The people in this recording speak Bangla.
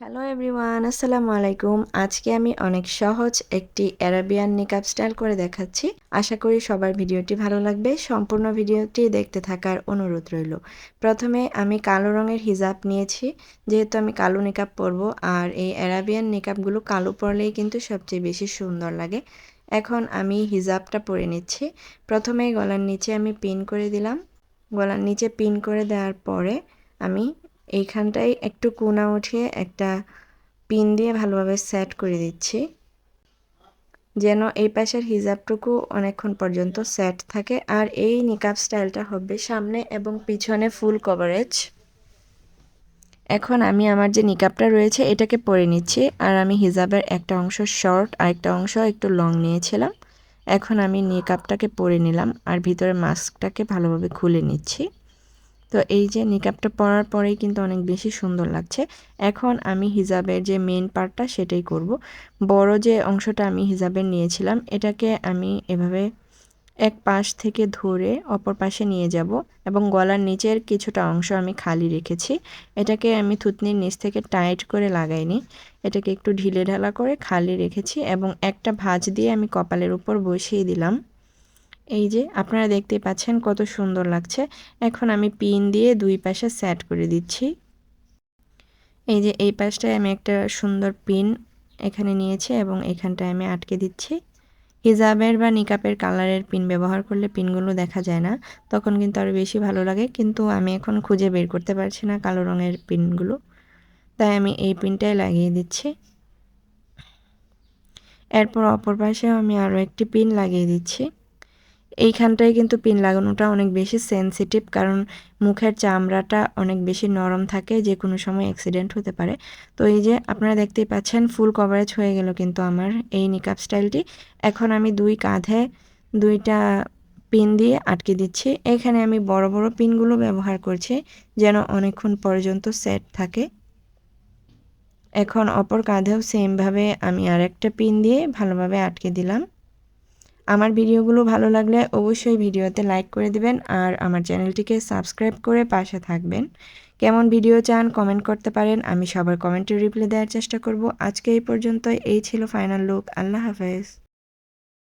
হ্যালো এভরিওয়ান, আসসালামু আলাইকুম। আজকে আমি অনেক সহজ একটি অ্যারাবিয়ান নিকাব স্টাইল করে দেখাচ্ছি। আশা করি সবার ভিডিওটি ভালো লাগবে। সম্পূর্ণ ভিডিওটি দেখতে থাকার অনুরোধ রইল। প্রথমে আমি কালো রঙের হিজাব নিয়েছি, যেহেতু আমি কালো নিকাব পরবো। আর এই অ্যারাবিয়ান নিকাবগুলো কালো পরলেই কিন্তু সবচেয়ে বেশি সুন্দর লাগে। এখন আমি হিজাবটা পরে নিচ্ছি। প্রথমে গলার নিচে আমি পিন করে দিলাম। গলার নিচে পিন করে দেওয়ার পরে আমি এইখানটায় একটু কোনা উঠিয়ে একটা পিন দিয়ে ভালোভাবে সেট করে দিচ্ছি, যেন এই পাশের হিজাবটুকু অনেকক্ষণ পর্যন্ত সেট থাকে। আর এই নিকাব স্টাইলটা হবে সামনে এবং পিছনে ফুল কভারেজ। এখন আমি আমার যে নিকাবটা রয়েছে এটাকে পরে নিচ্ছি। আর আমি হিজাবের একটা অংশ শর্ট আর একটা অংশ একটু লং নিয়েছিলাম। এখন আমি নিকাবটাকে পরে নিলাম আর ভিতরে মাস্কটাকে ভালোভাবে খুলে নিচ্ছি। তো এই যে নিকাবটা পরার পরেই কিন্তু অনেক বেশি সুন্দর লাগছে। এখন আমি হিজাবের যে মেন পার্টটা সেটাই করব। বড় যে অংশটা আমি হিজাবের নিয়েছিলাম এটাকে আমি এভাবে এক পাশ থেকে ধরে অপর পাশে নিয়ে যাব এবং গলার নিচের কিছুটা অংশ আমি খালি রেখেছি। এটাকে আমি থুতনির নিচ থেকে টাইট করে লাগাইনি, এটাকে একটু ঢিলে ঢালা করে খালি রেখেছি এবং একটা ভাঁজ দিয়ে আমি কপালের উপর বসিয়ে দিলাম। এই যে আপনারা দেখতে পাচ্ছেন কত সুন্দর লাগছে। এখন আমি পিন দিয়ে দুই পাশে সেট করে দিচ্ছি। এই যে এই পাশটায় আমি একটা সুন্দর পিন এখানে নিয়েছি এবং এখানটায় আমি আটকে দিচ্ছি। হিজাবের বা নিকাবের কালারের পিন ব্যবহার করলে পিনগুলো দেখা যায় না, তখন কিন্তু আরও বেশি ভালো লাগে। কিন্তু আমি এখন খুঁজে বের করতে পারছি না কালো রঙের পিনগুলো, তাই আমি এই পিনটাই লাগিয়ে দিচ্ছি। এরপর অপর পাশেও আমি আরও একটি পিন লাগিয়ে দিচ্ছি। এইখানটায় কিন্তু পিন লাগানোটা অনেক বেশি সেনসিটিভ, কারণ মুখের চামড়াটা অনেক বেশি নরম থাকে, যে কোনো সময় অ্যাক্সিডেন্ট হতে পারে। তো এই যে আপনারা দেখতেই পাচ্ছেন ফুল কভারেজ হয়ে গেল কিন্তু আমার এই নিকাব স্টাইলটি। এখন আমি দুই কাঁধে দুইটা পিন দিয়ে আটকে দিচ্ছি। এখানে আমি বড় বড় পিনগুলো ব্যবহার করছি যেন অনেকক্ষণ পর্যন্ত সেট থাকে। এখন অপর কাঁধেও সেমভাবে আমি আরেকটা পিন দিয়ে ভালোভাবে আটকে দিলাম। আমার ভিডিওগুলো ভালো লাগলে অবশ্যই ভিডিওতে লাইক করে দিবেন আর আমার চ্যানেলটিকে সাবস্ক্রাইব করে পাশে থাকবেন। কেমন ভিডিও চান কমেন্ট করতে পারেন, আমি সবার কমেন্টে রিপ্লাই দেওয়ার চেষ্টা করব। আজকে এই পর্যন্তই, এই ছিল ফাইনাল লুক। আল্লাহ হাফেজ।